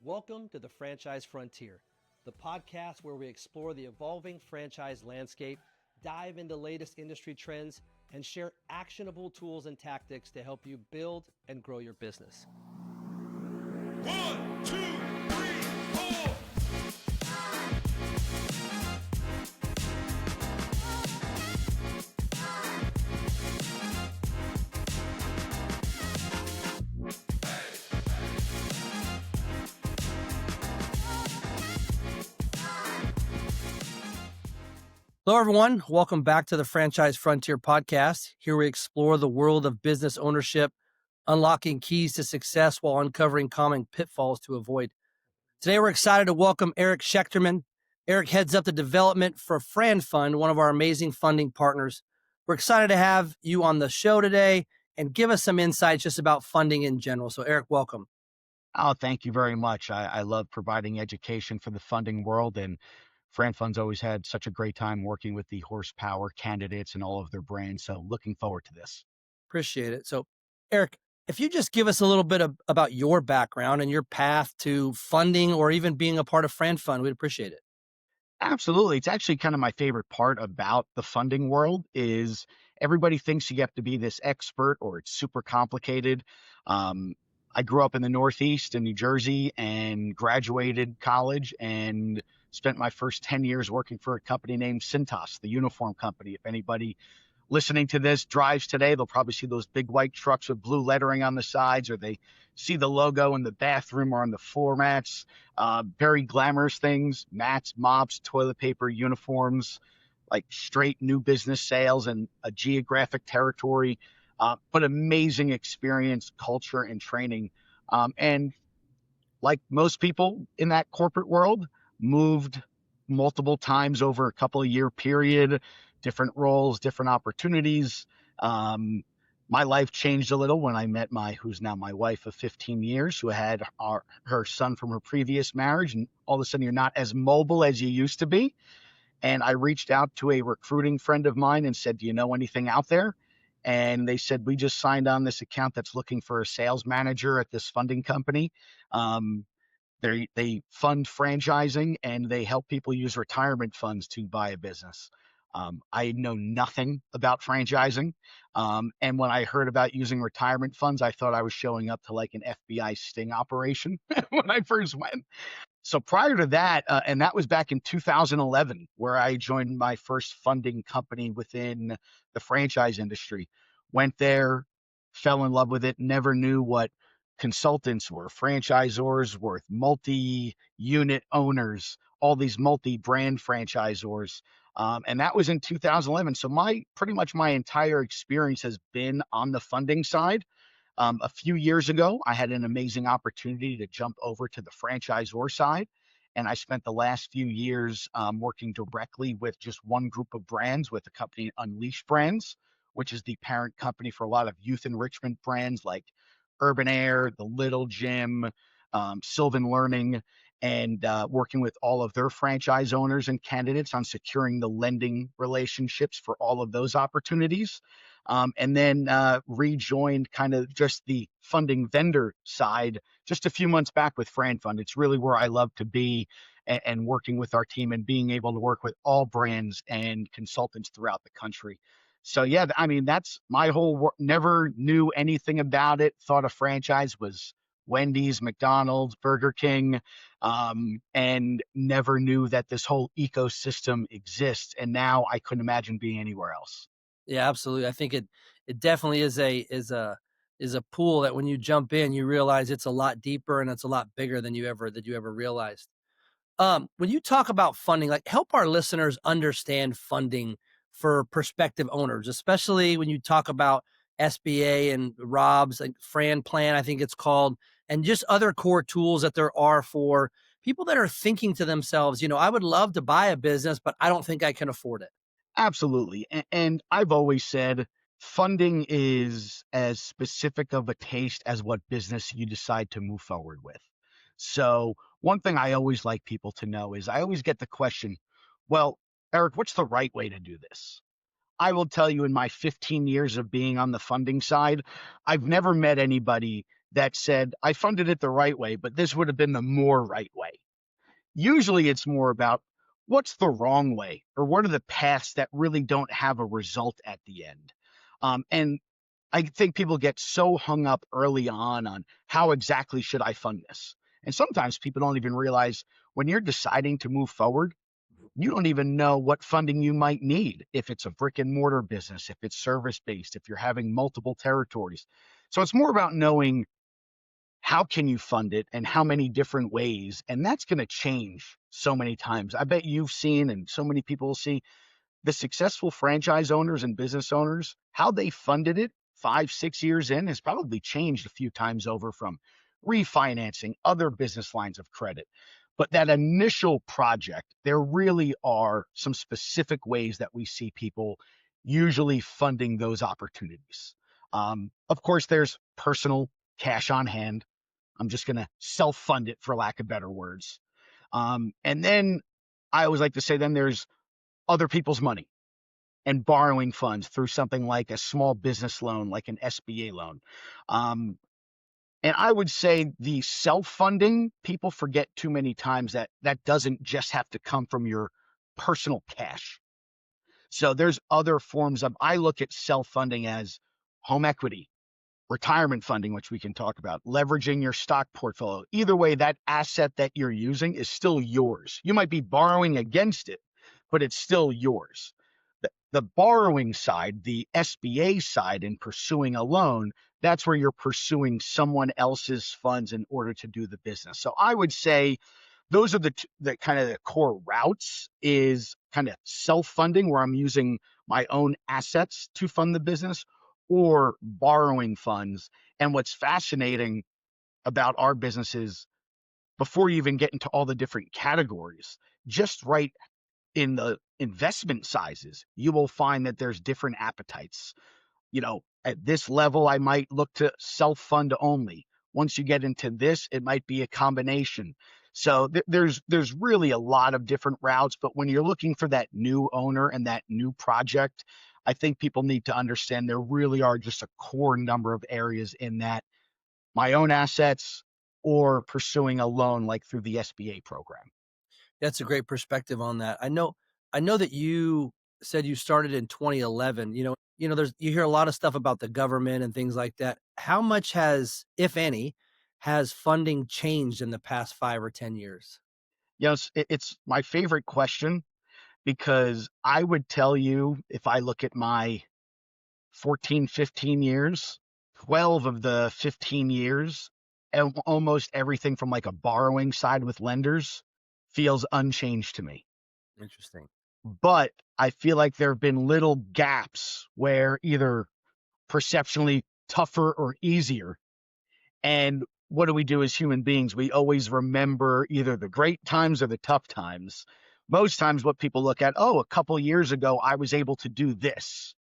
Welcome to the Franchise Frontier, the podcast where we explore the evolving franchise landscape, dive into latest industry trends, and share actionable tools and tactics to help you build and grow your business. 1, 2, 3, 4. Hello, everyone. Welcome back to the Franchise Frontier podcast. Here we explore the world of business ownership, unlocking keys to success while uncovering common pitfalls to avoid. Today, we're excited to welcome Eric Schechterman. Eric heads up the development for FranFund, one of our amazing funding partners. We're excited to have you on the show today and give us some insights just about funding in general. So, Eric, welcome. Oh, thank you very much. I love providing education for the funding world, and FranFund's always had such a great time working with the horsepower candidates and all of their brands. So looking forward to this. Appreciate it. So, Eric, if you just give us a little bit about your background and your path to funding or even being a part of FranFund, we'd appreciate it. Absolutely. It's actually kind of my favorite part about the funding world is everybody thinks you have to be this expert or it's super complicated. I grew up in the Northeast in New Jersey and graduated college and spent my first 10 years working for a company named Cintas, the uniform company. If anybody listening to this drives today, they'll probably see those big white trucks with blue lettering on the sides, or they see the logo in the bathroom or on the floor mats. Very glamorous things, mats, mops, toilet paper, uniforms, like straight new business sales and a geographic territory, but amazing experience, culture, and training. And like most people in that corporate world, moved multiple times over a couple of year period, different roles, different opportunities. My life changed a little when I met who's now my wife of 15 years, who had her son from her previous marriage. And all of a sudden you're not as mobile as you used to be. And I reached out to a recruiting friend of mine and said, do you know anything out there? And they said, we just signed on this account that's looking for a sales manager at this funding company. They fund franchising and they help people use retirement funds to buy a business. I know nothing about franchising. And when I heard about using retirement funds, I thought I was showing up to like an FBI sting operation when I first went. So prior to that, and that was back in 2011, where I joined my first funding company within the franchise industry. Went there, fell in love with it, never knew what consultants were, franchisors were, multi-unit owners, all these multi-brand franchisors. And that was in 2011. So pretty much my entire experience has been on the funding side. A few years ago, I had an amazing opportunity to jump over to the franchisor side. And I spent the last few years working directly with just one group of brands with the company Unleashed Brands, which is the parent company for a lot of youth enrichment brands like Urban Air, The Little Gym, Sylvan Learning, and working with all of their franchise owners and candidates on securing the lending relationships for all of those opportunities. And then rejoined kind of just the funding vendor side just a few months back with FranFund. It's really where I love to be and working with our team and being able to work with all brands and consultants throughout the country. So yeah, I mean, that's my whole work. Never knew anything about it. Thought a franchise was Wendy's, McDonald's, Burger King, and never knew that this whole ecosystem exists. And now I couldn't imagine being anywhere else. Yeah, absolutely. I think it definitely is a pool that when you jump in, you realize it's a lot deeper and it's a lot bigger than you ever realized. When you talk about funding, like help our listeners understand funding for prospective owners, especially when you talk about SBA and Rob's, like Fran Plan, I think it's called, and just other core tools that there are for people that are thinking to themselves, I would love to buy a business, but I don't think I can afford it. Absolutely. And I've always said funding is as specific of a taste as what business you decide to move forward with. So one thing I always like people to know is I always get the question, well, Eric, what's the right way to do this? I will tell you in my 15 years of being on the funding side, I've never met anybody that said, I funded it the right way, but this would have been the more right way. Usually it's more about what's the wrong way or what are the paths that really don't have a result at the end. And I think people get so hung up early on how exactly should I fund this? And sometimes people don't even realize when you're deciding to move forward, you don't even know what funding you might need if it's a brick and mortar business, if it's service based, if you're having multiple territories. So it's more about knowing how can you fund it and how many different ways. And that's going to change so many times. I bet you've seen, and so many people will see, the successful franchise owners and business owners, how they funded it 5, 6 years in has probably changed a few times over from refinancing other business lines of credit. But that initial project, there really are some specific ways that we see people usually funding those opportunities. Of course, there's personal cash on hand. I'm just going to self fund it for lack of better words. And then I always like to say, then there's other people's money and borrowing funds through something like a small business loan, like an SBA loan. Um, and I would say the self-funding, people forget too many times that that doesn't just have to come from your personal cash. So there's other forms of, I look at self-funding as home equity, retirement funding, which we can talk about, leveraging your stock portfolio. Either way, that asset that you're using is still yours. You might be borrowing against it, but it's still yours. The borrowing side, the SBA side, in pursuing a loan, that's where you're pursuing someone else's funds in order to do the business. So I would say those are the kind of the core routes is kind of self-funding where I'm using my own assets to fund the business or borrowing funds. And what's fascinating about our business is before you even get into all the different categories, just right in the investment sizes, you will find that there's different appetites. At this level, I might look to self-fund only. Once you get into this, it might be a combination. So there's really a lot of different routes, but when you're looking for that new owner and that new project, I think people need to understand there really are just a core number of areas in that my own assets or pursuing a loan like through the SBA program. That's a great perspective on that. I know that you said you started in 2011. There's you hear a lot of stuff about the government and things like that. How much has, if any, has funding changed in the past 5 or 10 years? Yes, it's my favorite question because I would tell you if I look at my 14, 15 years, 12 of the 15 years, almost everything from like a borrowing side with lenders feels unchanged to me. Interesting. But I feel like there have been little gaps where either perceptionally tougher or easier. And what do we do as human beings? We always remember either the great times or the tough times. Most times, what people look at, oh, a couple years ago, I was able to do this.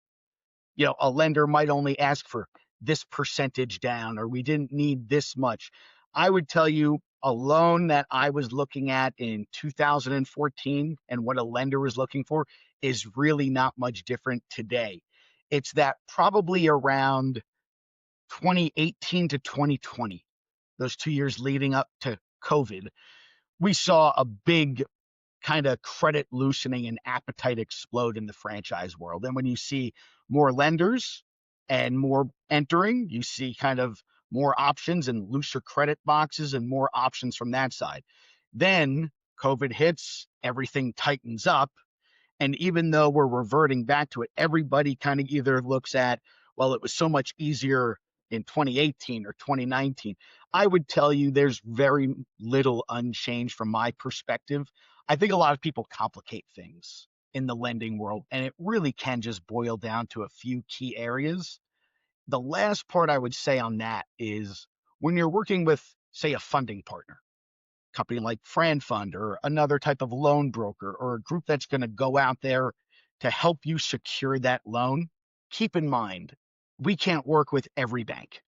A lender might only ask for this percentage down, or we didn't need this much. I would tell you a loan that I was looking at in 2014 and what a lender was looking for is really not much different today. It's that probably around 2018 to 2020, those 2 years leading up to COVID, we saw a big kind of credit loosening and appetite explode in the franchise world. And when you see more lenders and more entering, you see kind of more options and looser credit boxes and more options from that side. Then COVID hits, everything tightens up, and even though we're reverting back to it, everybody kind of either looks at, well, it was so much easier in 2018 or 2019. I would tell you there's very little unchanged from my perspective. I think a lot of people complicate things in the lending world, and it really can just boil down to a few key areas. The last part I would say on that is when you're working with, say, a funding partner, company like FranFund or another type of loan broker or a group that's going to go out there to help you secure that loan, keep in mind, we can't work with every bank.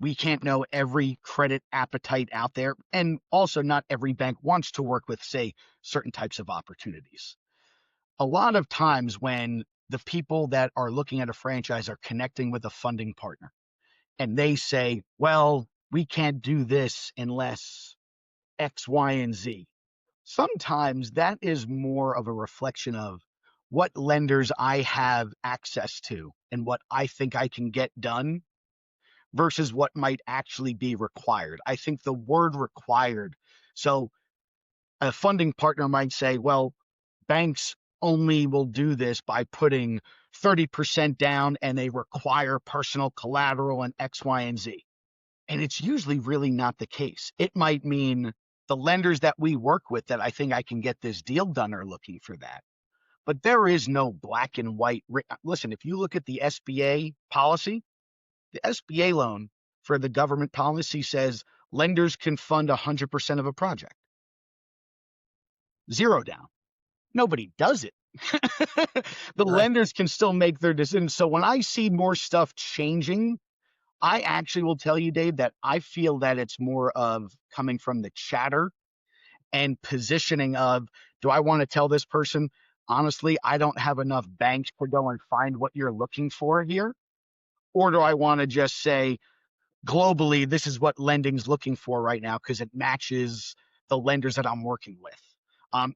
We can't know every credit appetite out there. And also, not every bank wants to work with, say, certain types of opportunities. A lot of times when the people that are looking at a franchise are connecting with a funding partner, and they say, well, we can't do this unless X, Y, and Z. Sometimes that is more of a reflection of what lenders I have access to and what I think I can get done versus what might actually be required. I think the word required. So a funding partner might say, well, banks only will do this by putting 30% down and they require personal collateral and X, Y, and Z. And it's usually really not the case. It might mean the lenders that we work with that I think I can get this deal done are looking for that. But there is no black and white. Listen, if you look at the SBA policy, the SBA loan for the government policy says lenders can fund 100% of a project, zero down. Nobody does it. The Right. lenders can still make their decisions. So when I see more stuff changing, I actually will tell you, Dave, that I feel that it's more of coming from the chatter and positioning of, do I want to tell this person, honestly, I don't have enough banks to go and find what you're looking for here? Or do I want to just say, globally, this is what lending's looking for right now because it matches the lenders that I'm working with.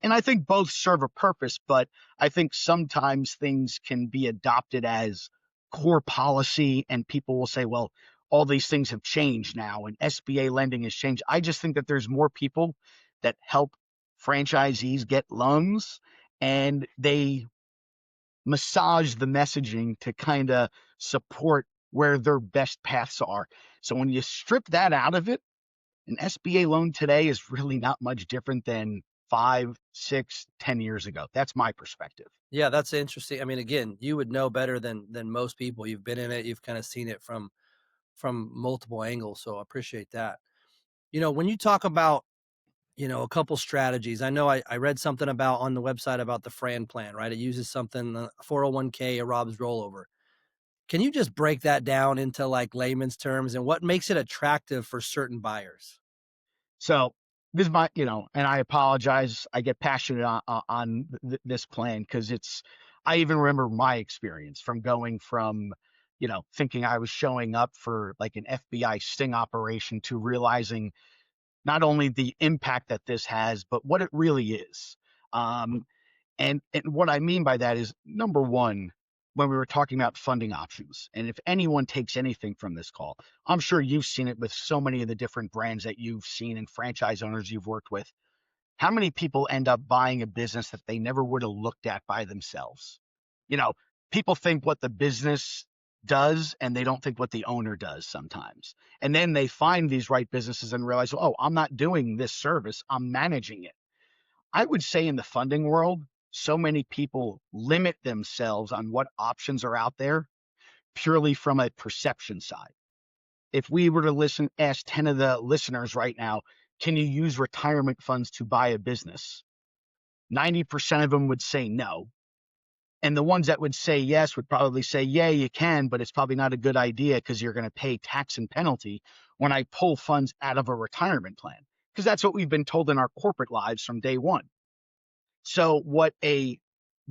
And I think both serve a purpose, but I think sometimes things can be adopted as core policy, and people will say, well, all these things have changed now and SBA lending has changed. I just think that there's more people that help franchisees get loans, and they massage the messaging to kind of support where their best paths are. So when you strip that out of it, an SBA loan today is really not much different than 5, 6, 10 years ago. That's my perspective. Yeah, that's interesting. I mean, again, you would know better than most people. You've been in it. You've kind of seen it from multiple angles. So I appreciate that. When you talk about a couple strategies. I know I read something about on the website about the Fran plan, right? It uses something, 401k, a Rob's rollover. Can you just break that down into like layman's terms and what makes it attractive for certain buyers? So this is my, and I apologize. I get passionate on this plan because I even remember my experience from going from, thinking I was showing up for like an FBI sting operation to realizing not only the impact that this has, but what it really is. Um, and what I mean by that is, number one, when we were talking about funding options, and if anyone takes anything from this call, I'm sure you've seen it with so many of the different brands that you've seen and franchise owners you've worked with. How many people end up buying a business that they never would have looked at by themselves? You know, People think what the business does and they don't think what the owner does sometimes. And then they find these right businesses and realize, oh, I'm not doing this service, I'm managing it. I would say in the funding world, so many people limit themselves on what options are out there purely from a perception side. If we were to ask 10 of the listeners right now, can you use retirement funds to buy a business? 90% of them would say no. And the ones that would say yes would probably say, yeah, you can, but it's probably not a good idea because you're going to pay tax and penalty when I pull funds out of a retirement plan. Because that's what we've been told in our corporate lives from day one. So the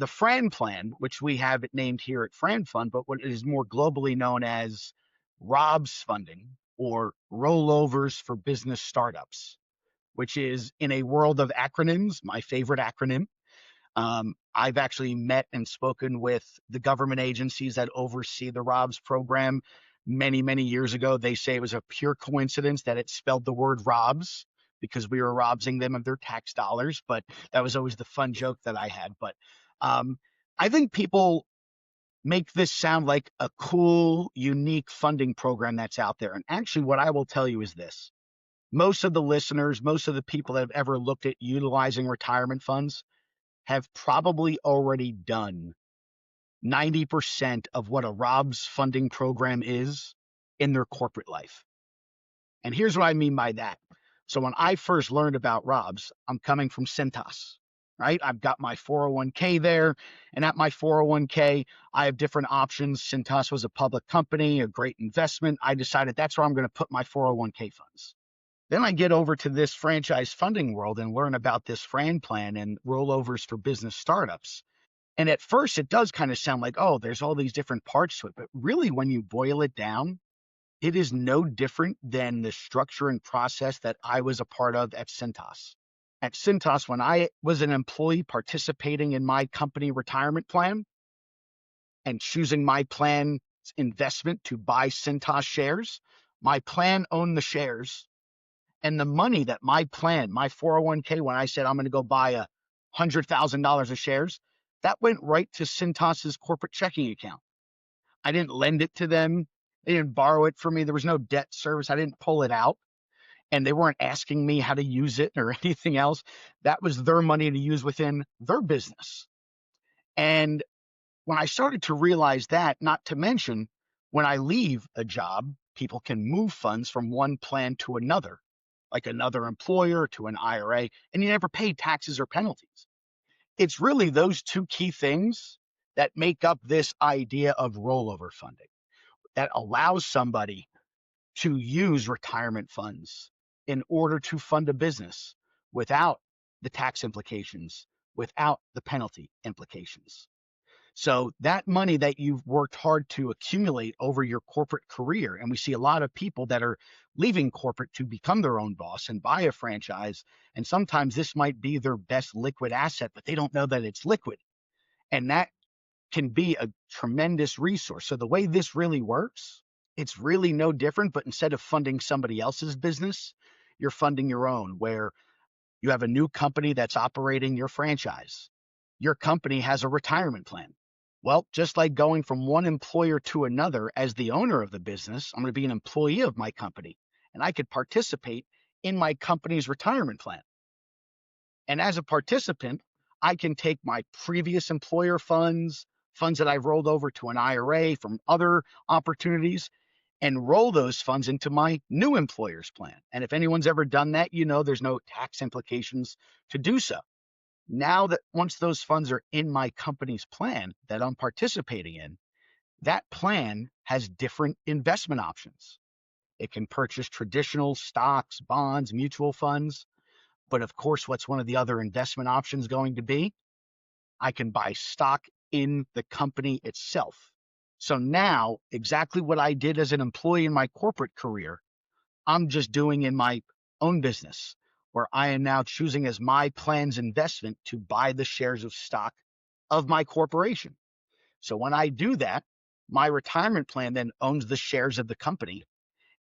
Fran plan, which we have it named here at FranFund, but what is more globally known as Rob's funding or rollovers for business startups, which is, in a world of acronyms, my favorite acronym. I've actually met and spoken with the government agencies that oversee the Rob's program many, many years ago. They say it was a pure coincidence that it spelled the word Rob's because we were robbing them of their tax dollars. But that was always the fun joke that I had. But um, I think people make this sound like a cool, unique funding program that's out there. And actually, what I will tell you is this. Most of the listeners, most of the people that have ever looked at utilizing retirement funds have probably already done 90% of what a Rob's funding program is in their corporate life. And here's what I mean by that. So when I first learned about Rob's, I'm coming from Cintas, right? I've got my 401k there. And at my 401k, I have different options. Cintas was a public company, a great investment. I decided that's where I'm going to put my 401k funds. Then I get over to this franchise funding world and learn about this Fran plan and rollovers for business startups. And at first, it does kind of sound like, oh, there's all these different parts to it. But really, when you boil it down, It is no different than the structure and process that I was a part of at Cintas. At Cintas, when I was an employee participating in my company retirement plan and choosing my plan investment to buy Cintas shares, my plan owned the shares, and the money that my plan, my 401k, when I said I'm going to go buy $100,000 of shares, that went right to Cintas's corporate checking account. I didn't lend it to them. They didn't borrow it from me. There was no debt service. I didn't pull it out, and they weren't asking me how to use it or anything else. That was their money to use within their business. And when I started to realize that, not to mention when I leave a job, people can move funds from one plan to another, like another employer to an IRA, and you never pay taxes or penalties. It's really those two key things that make up this idea of rollover funding that allows somebody to use retirement funds in order to fund a business without the tax implications, without the penalty implications. So that money that you've worked hard to accumulate over your corporate career, and we see a lot of people that are leaving corporate to become their own boss and buy a franchise, and sometimes this might be their best liquid asset, but they don't know that it's liquid. And that can be a tremendous resource. So the way this really works, it's really no different, but instead of funding somebody else's business, you're funding your own, where you have a new company that's operating your franchise. Your company has a retirement plan. Well, just like going from one employer to another as the owner of the business, I'm going to be an employee of my company and I could participate in my company's retirement plan. And as a participant, I can take my previous employer funds, funds that I've rolled over to an IRA from other opportunities, and roll those funds into my new employer's plan. And if anyone's ever done that, you know there's no tax implications to do so. Now that once those funds are in my company's plan that I'm participating in, that plan has different investment options. It can purchase traditional stocks, bonds, mutual funds. But of course, what's one of the other investment options going to be? I can buy stock in the company itself. So now, exactly what I did as an employee in my corporate career, I'm just doing in my own business, where I am now choosing as my plan's investment to buy the shares of stock of my corporation. So when I do that, my retirement plan then owns the shares of the company,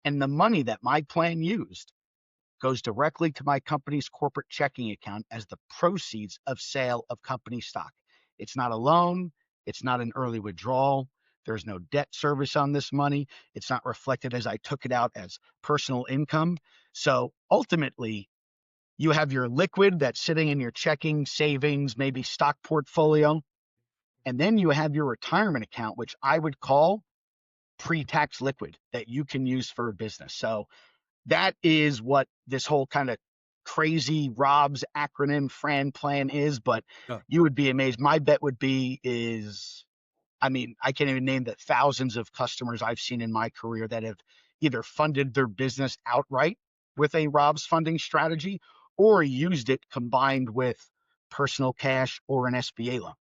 and the money that my plan used goes directly to my company's corporate checking account as the proceeds of sale of company stock. It's not a loan. It's not an early withdrawal. There's no debt service on this money. It's not reflected as I took it out as personal income. So ultimately, you have your liquid that's sitting in your checking, savings, maybe stock portfolio. And then you have your retirement account, which I would call pre-tax liquid that you can use for a business. So that is what this whole kind of crazy Rob's acronym Fran plan is, but Oh, you would be amazed. My bet would be is, I mean, I can't even name the thousands of customers I've seen in my career that have either funded their business outright with a Rob's funding strategy or used it combined with personal cash or an SBA loan.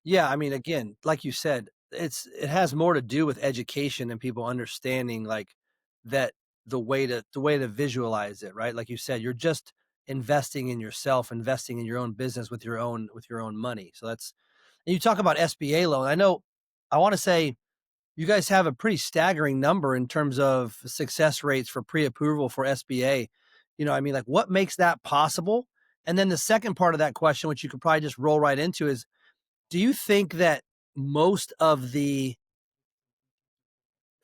yeah, I mean, again, like you said, it has more to do with education and people understanding, like, that the way to visualize it, right? Like you said, you're just investing in yourself, investing in your own business with your own money. So that's and you talk about SBA loan. I know I wanna say you guys have a pretty staggering number in terms of success rates for pre-approval for SBA. I mean, like, what makes that possible? And then the second part of that question, which you could probably just roll right into, is do you think that most of the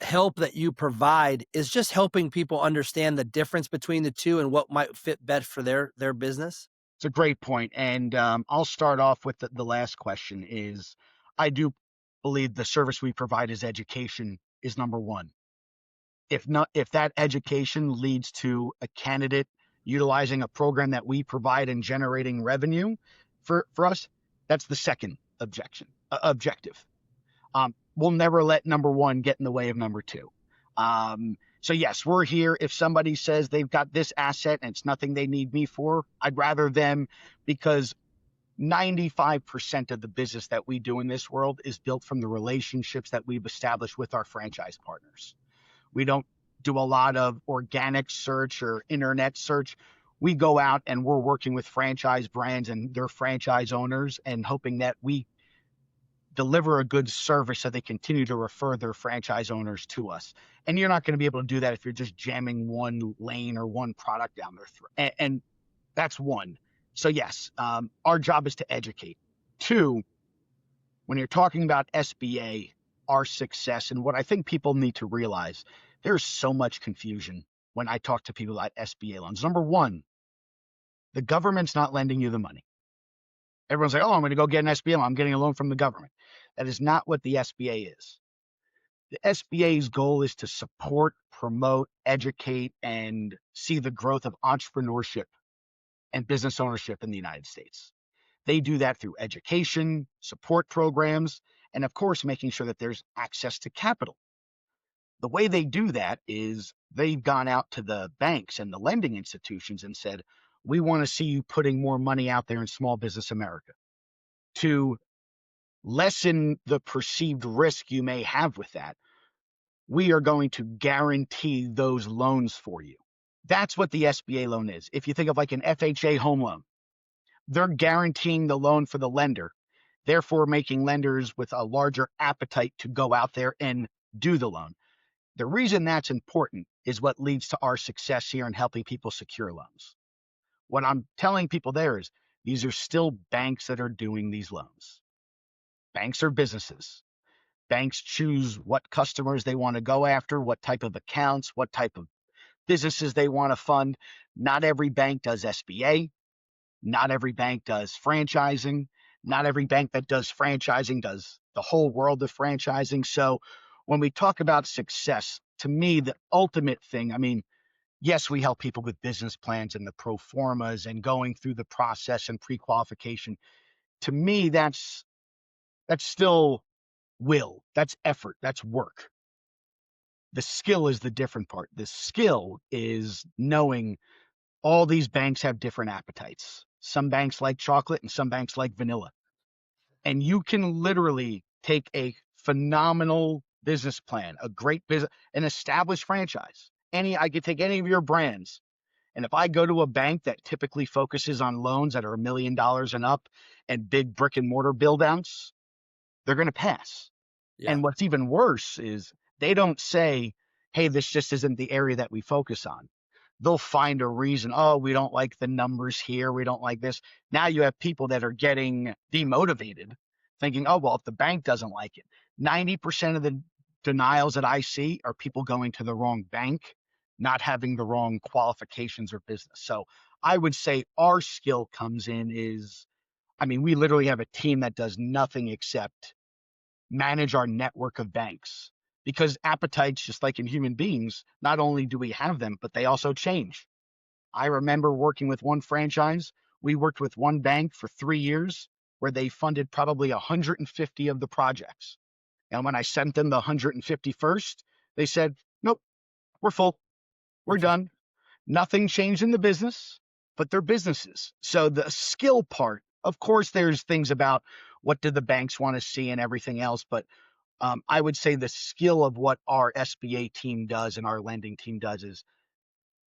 help that you provide is just helping people understand the difference between the two and what might fit best for their business? It's a great point, and I'll start off with the last question. Is I do believe the service we provide as education is number one. If not, if that education leads to a candidate utilizing a program that we provide and generating revenue for us, that's the second objective. We'll never let number one get in the way of number two. So yes, we're here. If somebody says they've got this asset and it's nothing they need me for, I'd rather them, because 95% of the business that we do in this world is built from the relationships that we've established with our franchise partners. We don't do a lot of organic search or internet search. We go out and we're working with franchise brands and their franchise owners and hoping that we deliver a good service so they continue to refer their franchise owners to us. And you're not going to be able to do that if you're just jamming one lane or one product down their throat. And that's one. So, yes, our job is to educate. Two, when you're talking about SBA, our success, and what I think people need to realize, there's so much confusion when I talk to people about SBA loans. Number one, the government's not lending you the money. Everyone's like, oh, I'm going to go get an SBA loan. I'm getting a loan from the government. That is not what the SBA is. The SBA's goal is to support, promote, educate, and see the growth of entrepreneurship and business ownership in the United States. They do that through education, support programs, and of course, making sure that there's access to capital. The way they do that is they've gone out to the banks and the lending institutions and said, we want to see you putting more money out there in small business America to lessen the perceived risk you may have with that. We are going to guarantee those loans for you. That's what the SBA loan is. If you think of like an FHA home loan, they're guaranteeing the loan for the lender, therefore making lenders with a larger appetite to go out there and do the loan. The reason that's important is what leads to our success here in helping people secure loans. What I'm telling people there is these are still banks that are doing these loans. Banks are businesses. Banks choose what customers they want to go after, what type of accounts, what type of businesses they want to fund. Not every bank does SBA. Not every bank does franchising. Not every bank that does franchising does the whole world of franchising. So when we talk about success, to me, the ultimate thing, I mean, yes, we help people with business plans and the pro formas and going through the process and pre-qualification. To me, that's still will, that's effort, that's work. The skill is the different part. The skill is knowing all these banks have different appetites. Some banks like chocolate and some banks like vanilla. And you can literally take a phenomenal business plan, a great business, an established franchise. I could take any of your brands. And if I go to a bank that typically focuses on loans that are $1 million and up and big brick and mortar build outs, they're going to pass. Yeah. And what's even worse is they don't say, hey, this just isn't the area that we focus on. They'll find a reason. Oh, we don't like the numbers here. We don't like this. Now you have people that are getting demotivated, thinking, oh, well, if the bank doesn't like it, 90% of the denials that I see are people going to the wrong bank, not having the wrong qualifications or business. So I would say our skill comes in is, I mean, we literally have a team that does nothing except manage our network of banks because appetites, just like in human beings, not only do we have them, but they also change. I remember working with one franchise. We worked with one bank for 3 years where they funded probably 150 of the projects. And when I sent them the 151st, they said, nope, we're full. We're Interesting. done. Nothing changed in the business, but they're businesses. So the skill part, of course, there's things about what do the banks want to see and everything else, but I would say the skill of what our SBA team does and our lending team does is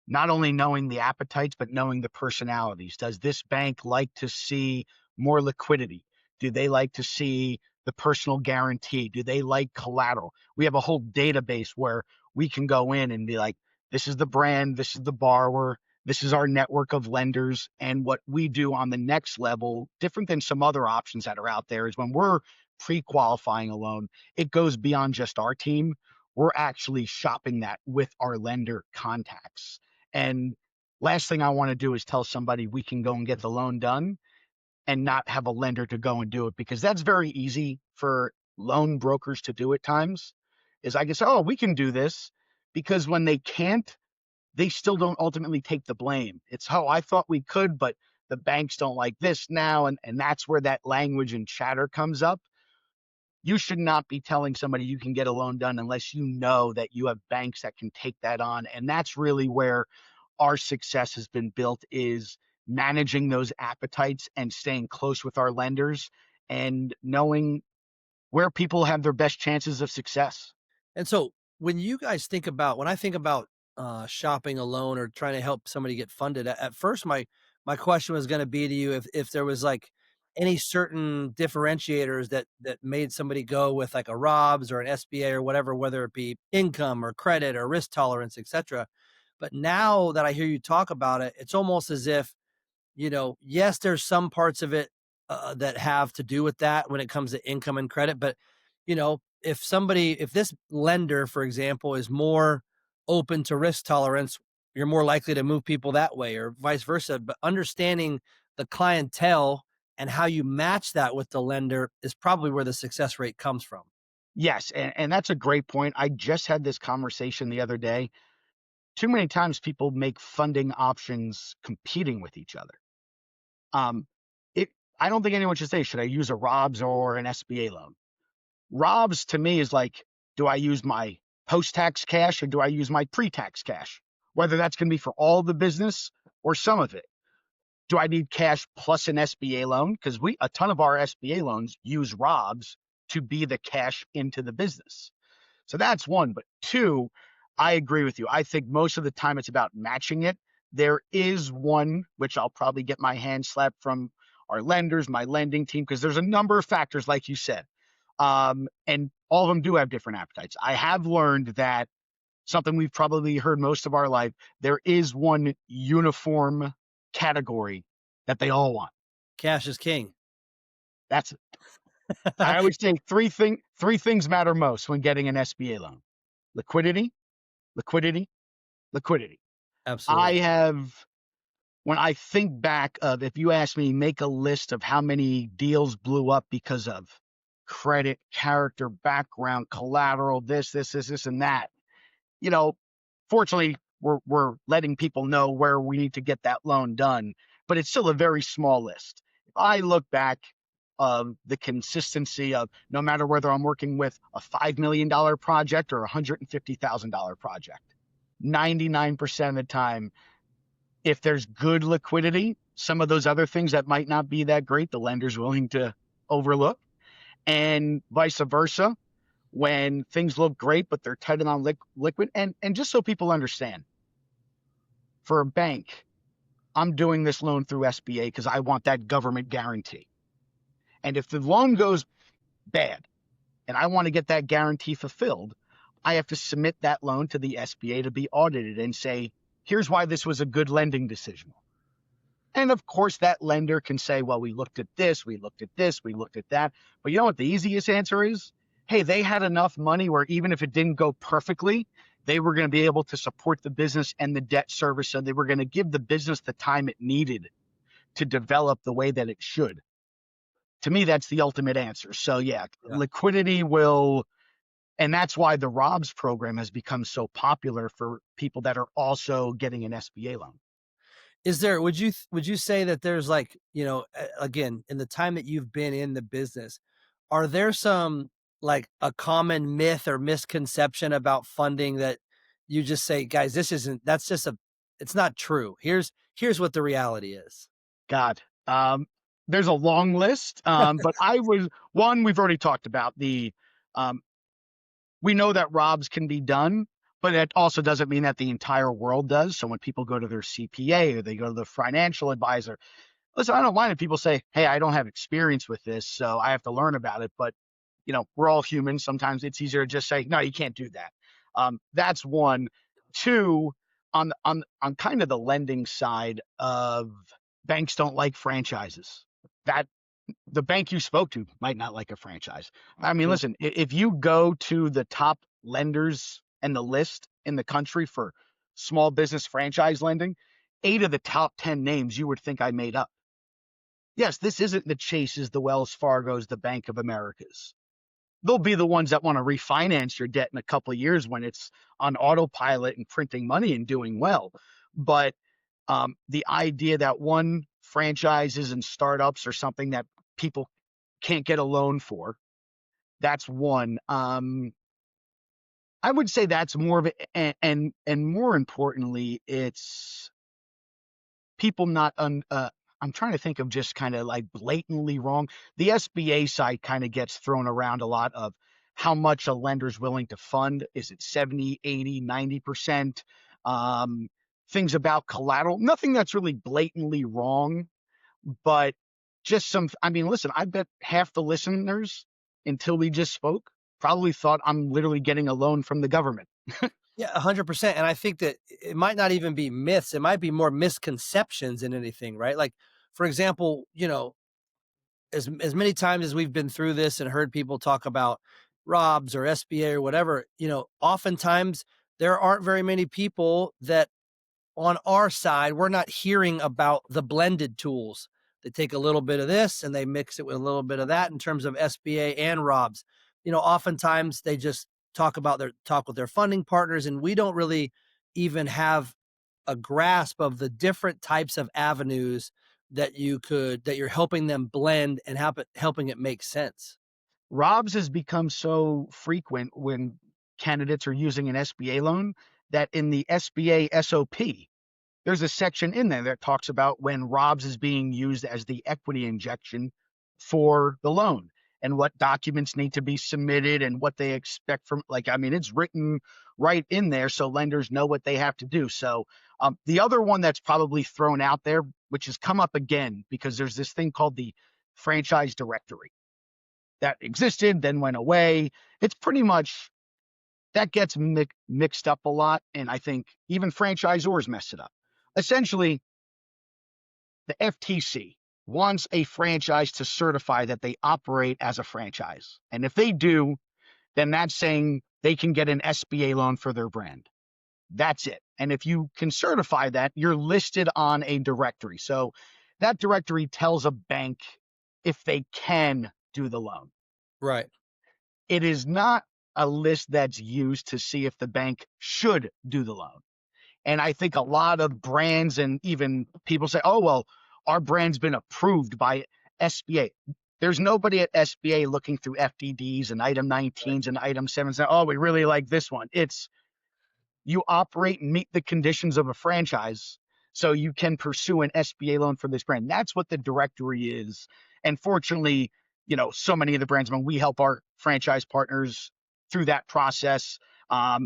not only knowing the appetites, but knowing the personalities. Does this bank like to see more liquidity? Do they like to see the personal guarantee? Do they like collateral? We have a whole database where we can go in and be like, this is the brand, this is the borrower, this is our network of lenders. And what we do on the next level, different than some other options that are out there, is when we're pre-qualifying a loan, it goes beyond just our team. We're actually shopping that with our lender contacts. And last thing I want to do is tell somebody we can go and get the loan done and not have a lender to go and do it, because that's very easy for loan brokers to do at times. Is I can say, oh, we can do this, because when they can't, they still don't ultimately take the blame. It's how I thought we could, but the banks don't like this now. And that's where that language and chatter comes up. You should not be telling somebody you can get a loan done unless you know that you have banks that can take that on. And that's really where our success has been built, is managing those appetites and staying close with our lenders and knowing where people have their best chances of success. And so when you guys think about when I think about, shopping a loan or trying to help somebody get funded, at first, my question was gonna be to you if there was, like, any certain differentiators that made somebody go with, like, a ROBS or an SBA or whatever, whether it be income or credit or risk tolerance, etcetera. But now that I hear you talk about it, it's almost as if, yes, there's some parts of it that have to do with that when it comes to income and credit. But, if this lender, for example, is more open to risk tolerance, you're more likely to move people that way or vice versa. But understanding the clientele and how you match that with the lender is probably where the success rate comes from. Yes, and that's a great point. I just had this conversation the other day. Too many times people make funding options competing with each other. Um, it I don't think anyone should say, should I use a ROBS or an SBA loan? ROBS to me is like, do I use my post-tax cash or do I use my pre-tax cash? Whether that's going to be for all the business or some of it. Do I need cash plus an SBA loan? Because a ton of our SBA loans use ROBS to be the cash into the business. So that's one. But two, I agree with you. I think most of the time it's about matching it. There is one, which I'll probably get my hand slapped from our lenders, my lending team, because there's a number of factors, like you said. And all of them do have different appetites. I have learned that something we've probably heard most of our life, there is one uniform category that they all want. Cash is king. That's I always say three things matter most when getting an SBA loan: liquidity, liquidity, liquidity. I Absolutely. have When I think back of, if you ask me, make a list of how many deals blew up because of credit, character, background, collateral, this, and that. You know, Fortunately, we're letting people know where we need to get that loan done, but it's still a very small list. If I look back of the consistency of, no matter whether I'm working with a $5 million project or a $150,000 project, 99% of the time, if there's good liquidity, some of those other things that might not be that great, the lender's willing to overlook, and vice versa. When things look great, but they're tight on liquid. And just so people understand, for a bank, I'm doing this loan through SBA because I want that government guarantee. And if the loan goes bad and I want to get that guarantee fulfilled, I have to submit that loan to the SBA to be audited and say, here's why this was a good lending decision. And of course, that lender can say, well, we looked at this, we looked at this, we looked at that. But you know what the easiest answer is? Hey, they had enough money where even if it didn't go perfectly, they were going to be able to support the business and the debt service. So they were going to give the business the time it needed to develop the way that it should. To me, that's the ultimate answer. So yeah, Yeah. liquidity will, and that's why the ROBS program has become so popular for people that are also getting an SBA loan. Is there would you say that there's like, again, in the time that you've been in the business, are there some like a common myth or misconception about funding that you just say, guys, this isn't that's just a it's not true. Here's what the reality is. God, there's a long list, but I was one we've already talked about. Um, we know that ROBS can be done, but it also doesn't mean that the entire world does. So when people go to their CPA or they go to the financial advisor, listen, I don't mind if people say, "Hey, I don't have experience with this, so I have to learn about it." But we're all human. Sometimes it's easier to just say, "No, you can't do that." That's one. Two, on kind of the lending side of, banks don't like franchises. That The bank you spoke to might not like a franchise. I mean, True. listen, if you go to the top lenders and the list in the country for small business franchise lending, 8 of the top 10 names you would think I made up. Yes, this isn't the Chases, the Wells Fargos, the Bank of Americas. They'll be the ones that want to refinance your debt in a couple of years when it's on autopilot and printing money and doing well. But the idea that one, franchises and startups are something that people can't get a loan for, that's one. I would say that's more of it, and more importantly, it's people not I'm trying to think of just kind of like blatantly wrong. The SBA side kind of gets thrown around a lot of, how much a lender's willing to fund. Is it 70, 80, 90%? Um, Things about collateral, nothing that's really blatantly wrong, but just some, I mean, listen, I bet half the listeners until we just spoke probably thought I'm literally getting a loan from the government. Yeah, 100%. And I think that it might not even be myths. It might be more misconceptions than anything, right? Like, for example, as many times as we've been through this and heard people talk about ROBS or SBA or whatever, oftentimes there aren't very many people that on our side, we're not hearing about the blended tools. They take a little bit of this and they mix it with a little bit of that in terms of SBA and ROBS. Oftentimes they just talk with their funding partners, and we don't really even have a grasp of the different types of avenues that you're helping them blend and helping it make sense. Robs has become so frequent when candidates are using an SBA loan that in the SBA SOP, there's a section in there that talks about when ROBS is being used as the equity injection for the loan and what documents need to be submitted and what they expect from, like, I mean, it's written right in there so lenders know what they have to do. So the other one that's probably thrown out there, which has come up again because there's this thing called the franchise directory that existed, then went away. It's pretty much that gets mixed up a lot. And I think even franchisors mess it up. Essentially, the FTC wants a franchise to certify that they operate as a franchise. And if they do, then that's saying they can get an SBA loan for their brand. That's it. And if you can certify that, you're listed on a directory. So that directory tells a bank if they can do the loan. Right. It is not a list that's used to see if the bank should do the loan. And I think a lot of brands and even people say, oh, well, our brand's been approved by SBA. There's nobody at SBA looking through FDDs and item Right. 19s and item 7s saying, oh, we really like this one. It's you operate and meet the conditions of a franchise so you can pursue an SBA loan for this brand. That's what the directory is. And fortunately, so many of the brands, when we help our franchise partners through that process,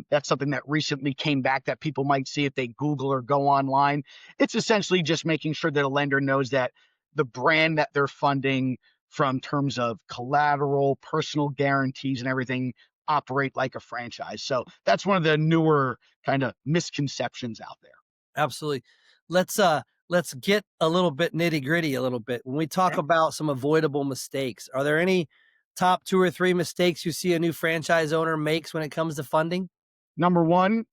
that's something that recently came back that people might see if they Google or go online. It's essentially just making sure that a lender knows that the brand that they're funding from terms of collateral, personal guarantees, and everything operate like a franchise. So that's one of the newer kind of misconceptions out there. Absolutely. Let's get a little bit nitty-gritty a little bit. When we talk Okay. about some avoidable mistakes, are there any top 2 or 3 mistakes you see a new franchise owner makes when it comes to funding? Number one,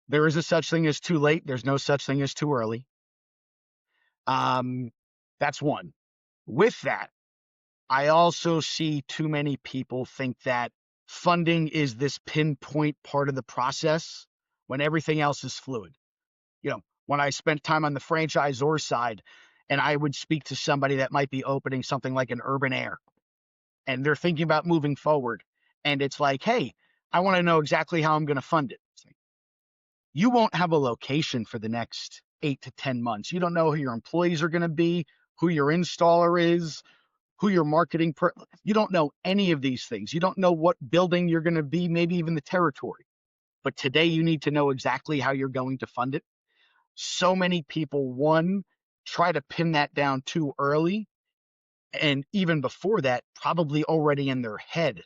there is a such thing as too late. There's no such thing as too early. Um, that's one. With that, I also see too many people think that funding is this pinpoint part of the process when everything else is fluid. When I spent time on the franchisor side and I would speak to somebody that might be opening something like an urban air and they're thinking about moving forward. And it's like, hey, I want to know exactly how I'm going to fund it. It's like, you won't have a location for the next 8 to 10 months. You don't know who your employees are going to be, who your installer is, who your you don't know any of these things. You don't know what building you're going to be, maybe even the territory. But today you need to know exactly how you're going to fund it. So many people, one, try to pin that down too early. And even before that, probably already in their head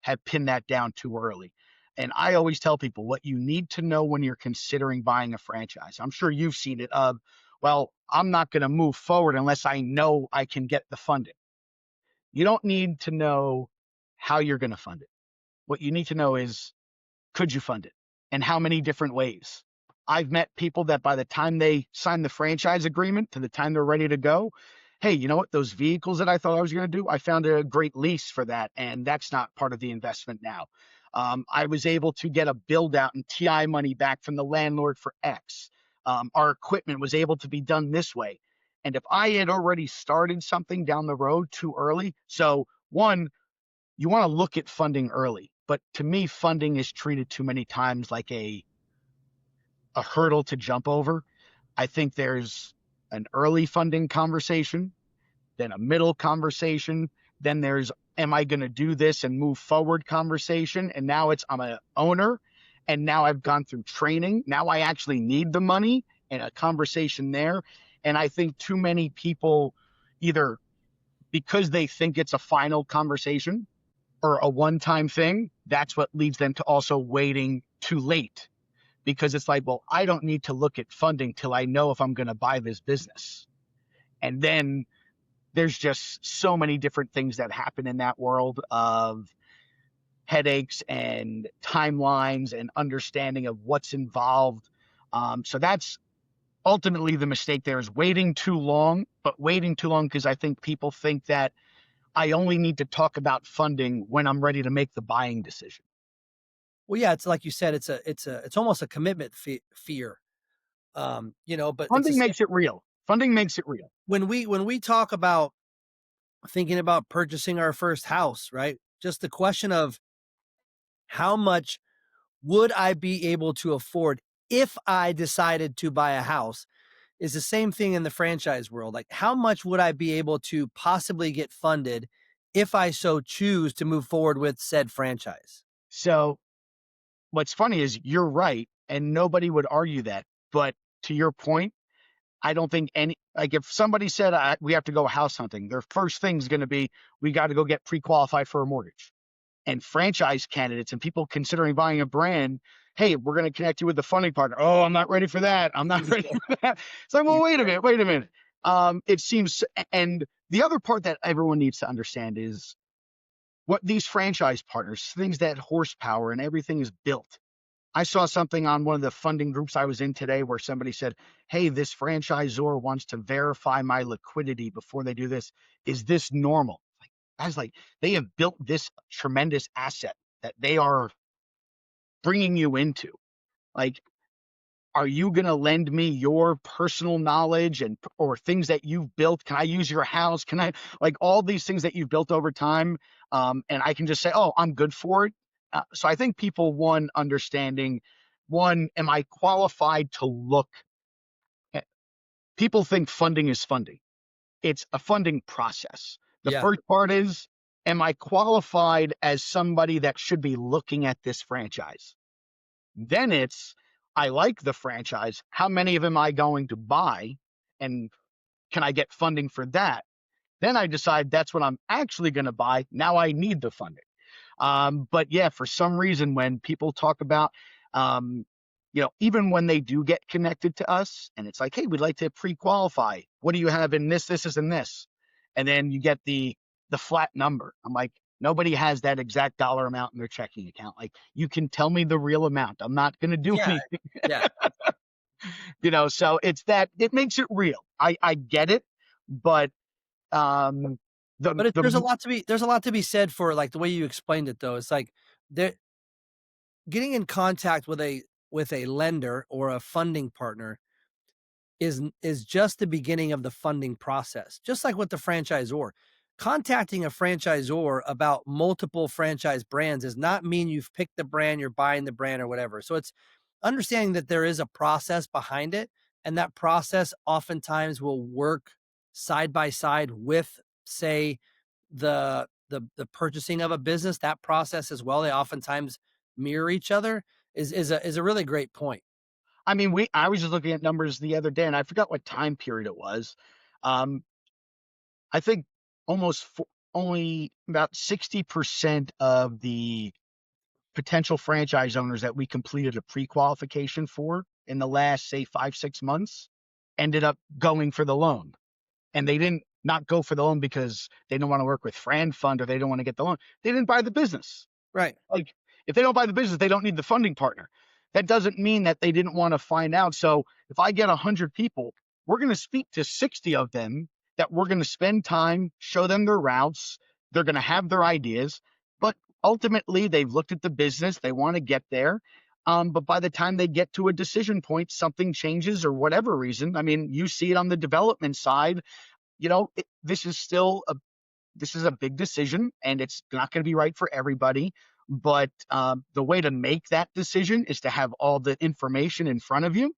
have pinned that down too early. And I always tell people what you need to know when you're considering buying a franchise. I'm sure you've seen it of, well, I'm not going to move forward unless I know I can get the funding. You don't need to know how you're going to fund it. What you need to know is, could you fund it? And how many different ways? I've met people that by the time they sign the franchise agreement to the time they're ready to go, hey, you know what? Those vehicles that I thought I was going to do, I found a great lease for that. And that's not part of the investment now. I was able to get a build out and TI money back from the landlord for X. Our equipment was able to be done this way. And if I had already started something down the road too early, so one, you want to look at funding early. But to me, funding is treated too many times like a hurdle to jump over. I think there's an early funding conversation, then a middle conversation, Then there's, am I going to do this and move forward conversation? And now it's, I'm an owner. And now I've gone through training. Now I actually need the money and a conversation there. And I think too many people either because they think it's a final conversation or a one time thing, that's what leads them to also waiting too late because it's like, well, I don't need to look at funding till I know if I'm going to buy this business. And then there's just so many different things that happen in that world of headaches and timelines and understanding of what's involved. So that's ultimately the mistake there is waiting too long, but waiting too long because I think people think that I only need to talk about funding when I'm ready to make the buying decision. Well, yeah, it's like you said, it's almost a commitment fear. But it's the Funding same makes it real. Funding makes it real. when we talk about thinking about purchasing our first house, right? Just the question of how much would I be able to afford if I decided to buy a house is the same thing in the franchise world. Like, how much would I be able to possibly get funded if I so choose to move forward with said franchise? So what's funny is you're right, and nobody would argue that. But to your point, I don't think any like if somebody said we have to go house hunting, their first thing is going to be we got to go get pre-qualified for a mortgage. And franchise candidates and people considering buying a brand, hey, we're going to connect you with the funding partner. Oh, I'm not ready for that. I'm not ready for that. It's like, well, Yeah. wait a minute, wait a minute. It seems, and the other part that everyone needs to understand is what these franchise partners, things that horsepower and everything is built. I saw something on one of the funding groups I was in today where somebody said, hey, this franchisor wants to verify my liquidity before they do this. Is this normal? Like, guys, like they have built this tremendous asset that they are bringing you into. Like, are you going to lend me your personal knowledge and or things that you've built? Can I use your house? Can I like all these things that you've built over time? And I can just say, oh, I'm good for it. So I think people one understanding one, am I qualified to look at people think funding is funding. It's a funding process. The Yeah. first part is, am I qualified as somebody that should be looking at this franchise? Then it's, I like the franchise. How many of them am I going to buy? And can I get funding for that? Then I decide that's what I'm actually going to buy. Now I need the funding. But yeah, for some reason, when people talk about, um, even when they do get connected to us and it's like, hey, we'd like to pre-qualify. What do you have in this is in this? And then you get the flat number. I'm like, nobody has that exact dollar amount in their checking account. Like, you can tell me the real amount. I'm not going to do Yeah. anything, Yeah. so it's that it makes it real. I get it, but um, But the there's a lot to be said for like the way you explained it though. It's like there getting in contact with a lender or a funding partner is just the beginning of the funding process. Just like with the franchisor. Contacting a franchisor about multiple franchise brands does not mean you've picked the brand, you're buying the brand or whatever. So it's understanding that there is a process behind it, and that process oftentimes will work side by side with, say, the purchasing of a business. That process as well. They oftentimes mirror each other. Is a really great point. I mean, I was just looking at numbers the other day and I forgot what time period it was. Um, I think almost only about 60% of the potential franchise owners that we completed a pre-qualification for in the last, say, 5, 6 months ended up going for the loan. And they didn't not go for the loan because they didn't want to work with FranFund or they don't want to get the loan. They didn't buy the business. Right. Like, if they don't buy the business, they don't need the funding partner. That doesn't mean that they didn't want to find out. So if I get 100 people, we're going to speak to 60 of them that we're going to spend time, show them their routes. They're going to have their ideas, but ultimately they've looked at the business. They want to get there. But by the time they get to a decision point, something changes or whatever reason. I mean, you see it on the development side. This is still this is a big decision and it's not going to be right for everybody. But the way to make that decision is to have all the information in front of you,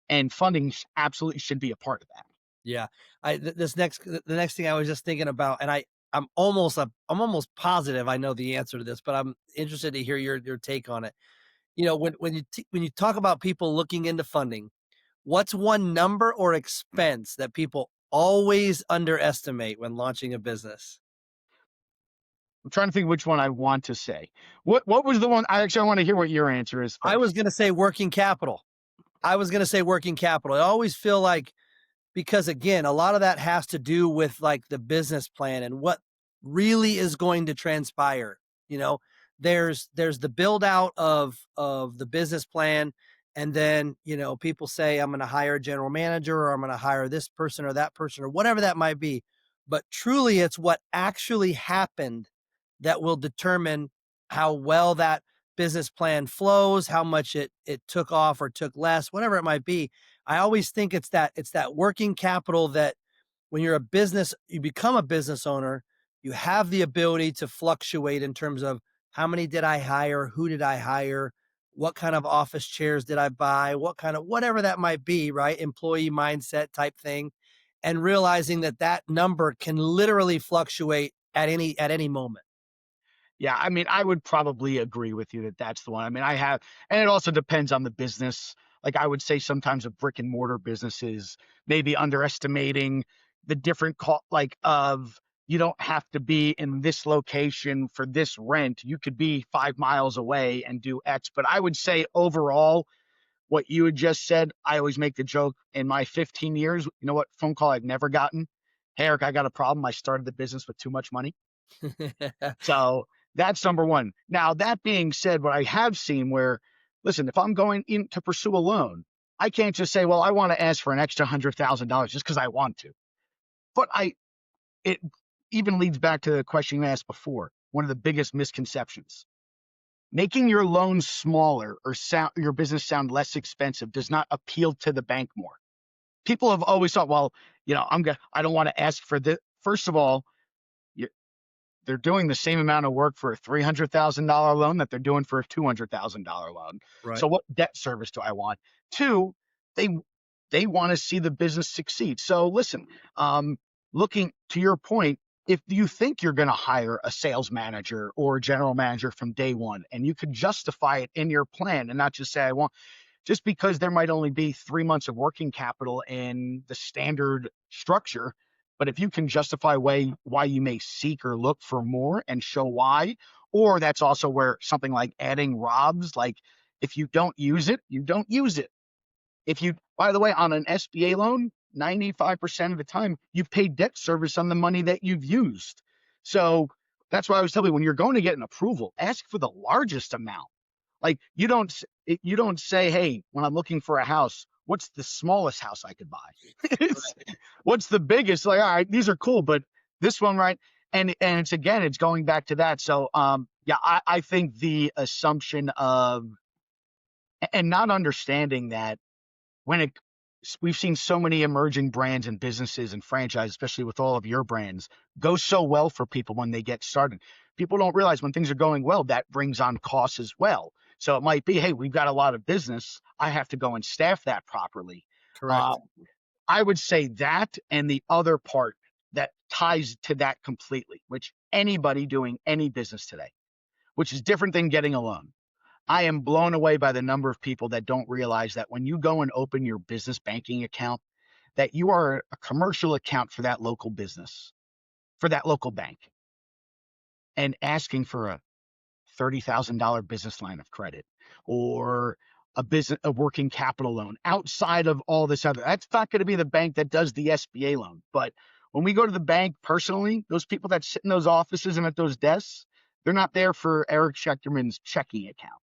and funding absolutely should be a part of that. Yeah. This next the next thing I was just thinking about, and I'm almost positive I know the answer to this, but I'm interested to hear your take on it. When you talk about people looking into funding, what's one number or expense that people always underestimate when launching a business? I'm trying to think which one I want to say. What was the one? I want to hear what your answer is I was first. gonna say working capital. I was gonna say working capital. I always feel like because again, a lot of that has to do with like the business plan and what really is going to transpire. You know, there's the build out of the business plan, and then people say I'm going to hire a general manager or I'm going to hire this person or that person or whatever that might be. But truly, it's what actually happened that will determine how well that business plan flows, how much it took off or took less, whatever it might be. I always think it's that working capital that when you become a business owner, you have the ability to fluctuate in terms of how many did I hire, who did I hire, what kind of office chairs did I buy, what kind of whatever that might be, right? Employee mindset type thing, and realizing that that number can literally fluctuate at any moment. Yeah, I mean, I would probably agree with you that that's the one. I mean, and it also depends on the business. Like I would say sometimes with brick and mortar businesses, maybe underestimating the different like of you don't have to be in this location for this rent. You could be 5 miles away and do X. But I would say overall, what you had just said, I always make the joke in my 15 years. You know what phone call I've never gotten? Hey, Eric, I got a problem. I started the business with too much money. So that's number one. Now, that being said, what I have seen where, listen, if I'm going in to pursue a loan, I can't just say, well, I want to ask for an extra $100,000 just because I want to. But it even leads back to the question you asked before. One of the biggest misconceptions: making your loans smaller or your business sound less expensive does not appeal to the bank more. People have always thought, well, I don't want to ask for this. First of all, they're doing the same amount of work for a $300,000 loan that they're doing for a $200,000 loan. Right. So what debt service do I want? Two, they they want to see the business succeed. So listen, looking to your point, if you think you're going to hire a sales manager or a general manager from day one, and you could justify it in your plan and not just say I want, just because there might only be 3 months of working capital in the standard structure. But if you can justify why you may seek or look for more and show why, or that's also where something like adding ROBs, like if you don't use it, you don't use it. If you, by the way, on an SBA loan, 95% of the time, you've paid debt service on the money that you've used. So that's why I was telling you when you're going to get an approval, ask for the largest amount. Like you don't say, hey, when I'm looking for a house, what's the smallest house I could buy? What's the biggest? Like, all right, these are cool, but this one, right? And it's again, it's going back to that. So yeah, I think the assumption of and not understanding that when it we've seen so many emerging brands and businesses and franchises, especially with all of your brands, go so well for people when they get started. People don't realize when things are going well, that brings on costs as well. So it might be, hey, we've got a lot of business. I have to go and staff that properly. Uh, Correct. I would say that, and the other part that ties to that completely, which anybody doing any business today, which is different than getting a loan. I am blown away by the number of people that don't realize that when you go and open your business banking account, that you are a commercial account for that local business, for that local bank, and asking for a $30,000 business line of credit or a working capital loan outside of all this other. That's not going to be the bank that does the SBA loan. But when we go to the bank personally, those people that sit in those offices and at those desks, they're not there for Eric Schechterman's checking account.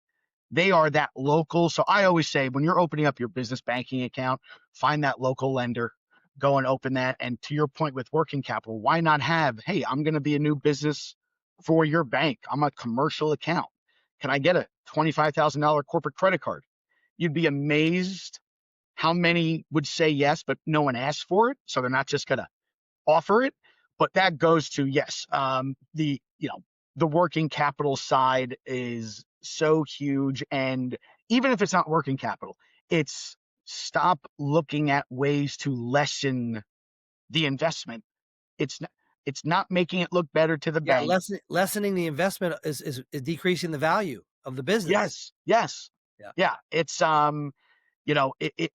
They are that local. So I always say when you're opening up your business banking account, find that local lender, go and open that. And to your point with working capital, why not have, hey, I'm going to be a new business for your bank. I'm a commercial account. Can I get a $25,000 corporate credit card? You'd be amazed how many would say yes, but no one asked for it. So they're not just going to offer it. But that goes to, yes, the working capital side is so huge. And even if it's not working capital, it's stop looking at ways to lessen the investment. It's not, It's not making it look better to the Yeah, bank. lessening the investment is decreasing the value of the business. Yes, yes. Yeah. Yeah, it's,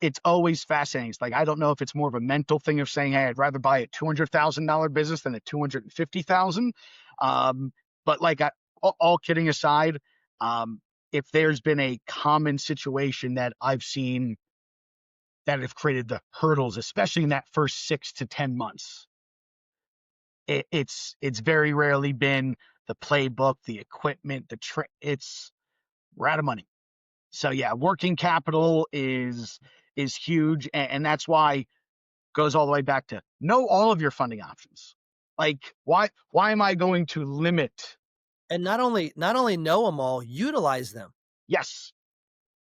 it's always fascinating. It's like, I don't know if it's more of a mental thing of saying, "Hey, I'd rather buy a $200,000 business than a 250,000." Um, but like, all kidding aside, um, if there's been a common situation that I've seen that have created the hurdles, especially in that first 6 to 10 months, it's very rarely been the playbook, the equipment, it's we're out of money. So yeah, working capital is huge, and that's why goes all the way back to know all of your funding options. Like, why am I going to limit? And not only know them all, utilize them. Yes,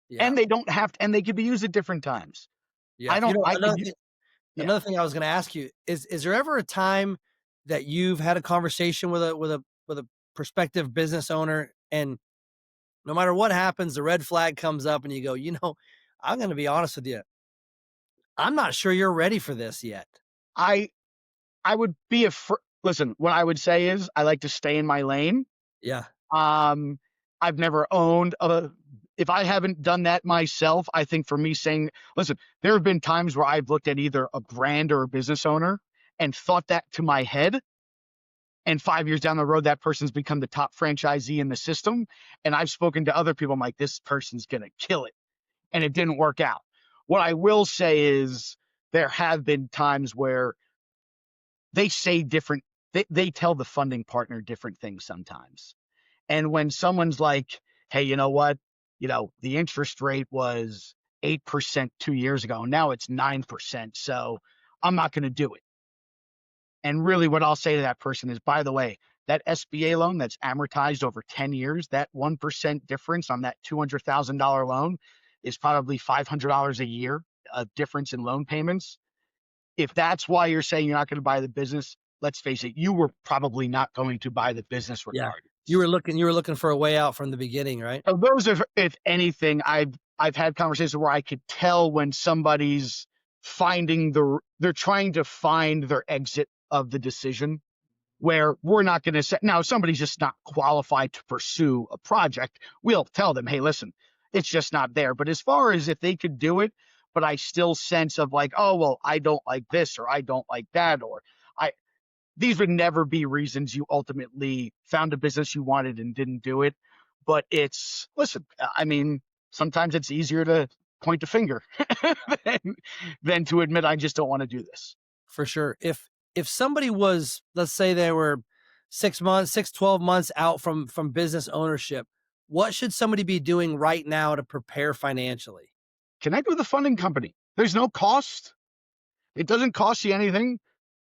Yeah. and they don't have to, and they can be used at different times. Yeah. I don't. I could use. Yeah. Another thing I was gonna ask you is there ever a time that you've had a conversation with a prospective business owner, and no matter what happens, the red flag comes up and you go, I'm gonna be honest with you. I'm not sure you're ready for this yet. I I would be a listen. What I would say is I like to stay in my lane. Yeah. Um, I've never owned a. If I haven't done that myself, I think for me saying, listen, there have been times where I've looked at either a brand or a business owner and thought that to my head. And 5 years down the road, that person's become the top franchisee in the system. And I've spoken to other people. I'm like, this person's going to kill it. And it didn't work out. What I will say is there have been times where they say different, they tell the funding partner different things sometimes. And when someone's like, hey, you know what? The interest rate was 8% 2 years ago. Now it's 9%. So I'm not going to do it. And really, what I'll say to that person is, by the way, that SBA loan that's amortized over 10 years, that 1% difference on that $200,000 loan is probably $500 a year of difference in loan payments. If that's why you're saying you're not going to buy the business, let's face it, you were probably not going to buy the business Yeah. You regardless. were looking for a way out from the beginning, right? So those are, if anything, I've had conversations where I could tell when somebody's they're trying to find their exit of the decision, where we're not going to say, now if somebody's just not qualified to pursue a project, we'll tell them, hey, listen, it's just not there. But as far as if they could do it, but I still sense of like, oh, well, I don't like this or I don't like that, or I these would never be reasons you ultimately found a business you wanted and didn't do it. But listen, I mean, sometimes it's easier to point a finger than, than to admit I just don't want to do this. For sure. If somebody was, let's say they were 6 months, 12 months out from business ownership, what should somebody be doing right now to prepare financially? Connect with a funding company. There's no cost. It doesn't cost you anything.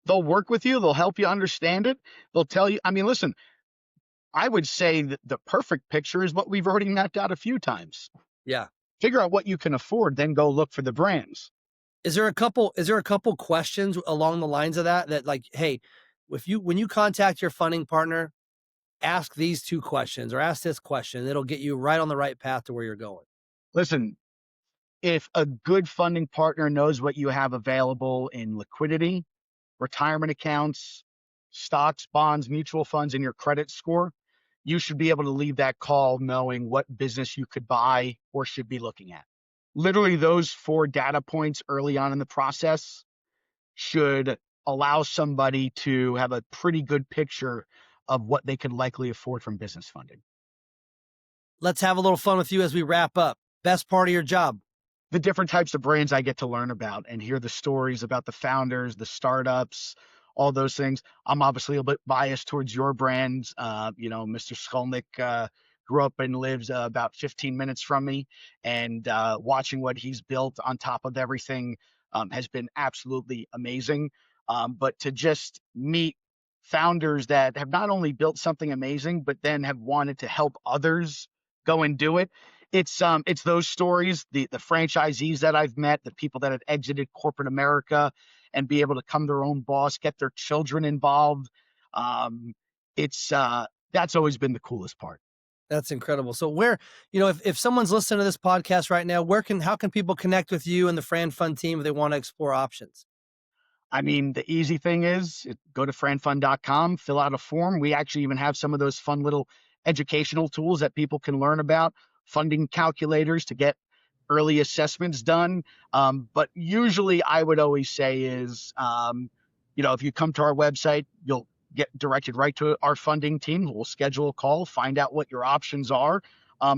They'll work with you. They'll help you understand it. They'll tell you. I mean, listen, I would say that the perfect picture is what we've already mapped out a few times. Yeah. Figure out what you can afford, then go look for the brands. Is there a couple questions along the lines of that like, hey, if you when you contact your funding partner, ask these two questions or ask this question, it'll get you right on the right path to where you're going. Listen, if a good funding partner knows what you have available in liquidity, retirement accounts, stocks, bonds, mutual funds, and your credit score, you should be able to leave that call knowing what business you could buy or should be looking at. Literally, those 4 data points early on in the process should allow somebody to have a pretty good picture of what they could likely afford from business funding. Let's have a little fun with you as we wrap up. Best part of your job. The different types of brands I get to learn about and hear the stories about the founders, the startups, all those things. I'm obviously a bit biased towards your brands. Mr. Skolnick grew up and lives about 15 minutes from me, and watching what he's built on top of everything has been absolutely amazing. But to just meet founders that have not only built something amazing, but then have wanted to help others go and do it, it's those stories, the franchisees that I've met, the people that have exited corporate America and be able to come their own boss, get their children involved. Um, it's That's always been the coolest part. That's incredible. So if someone's listening to this podcast right now, how can people connect with you and the FranFund team if they want to explore options? I mean, the easy thing is go to franfund.com, fill out a form. We actually even have some of those fun little educational tools that people can learn about, funding calculators to get early assessments done. But usually, I would always say is, if you come to our website, you'll get directed right to our funding team. We'll schedule a call, find out what your options are.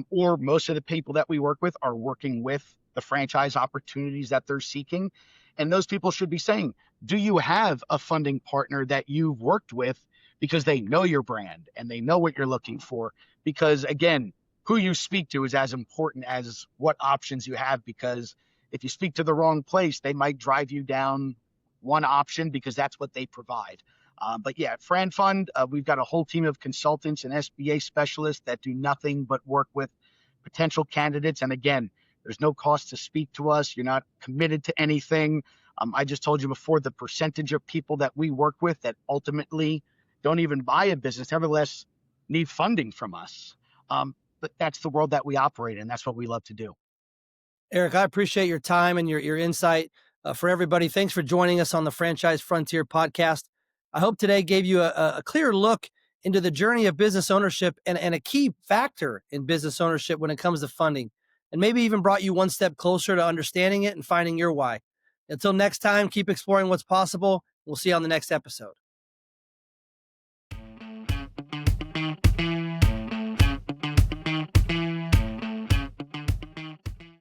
Or most of the people that we work with are working with the franchise opportunities that they're seeking. And those people should be saying, do you have a funding partner that you've worked with because they know your brand and they know what you're looking for? Because again, who you speak to is as important as what options you have, because if you speak to the wrong place, they might drive you down one option because that's what they provide. But yeah, FranFund, we've got a whole team of consultants and SBA specialists that do nothing but work with potential candidates. And again, there's no cost to speak to us. You're not committed to anything. I just told you before, the percentage of people that we work with that ultimately don't even buy a business, nevertheless need funding from us. But that's the world that we operate in. That's what we love to do. Eric, I appreciate your time and your insight. For everybody, thanks for joining us on the Franchise Frontier podcast. I hope today gave you a clear look into the journey of business ownership and a key factor in business ownership when it comes to funding, and maybe even brought you one step closer to understanding it and finding your why. Until next time, keep exploring what's possible. We'll see you on the next episode.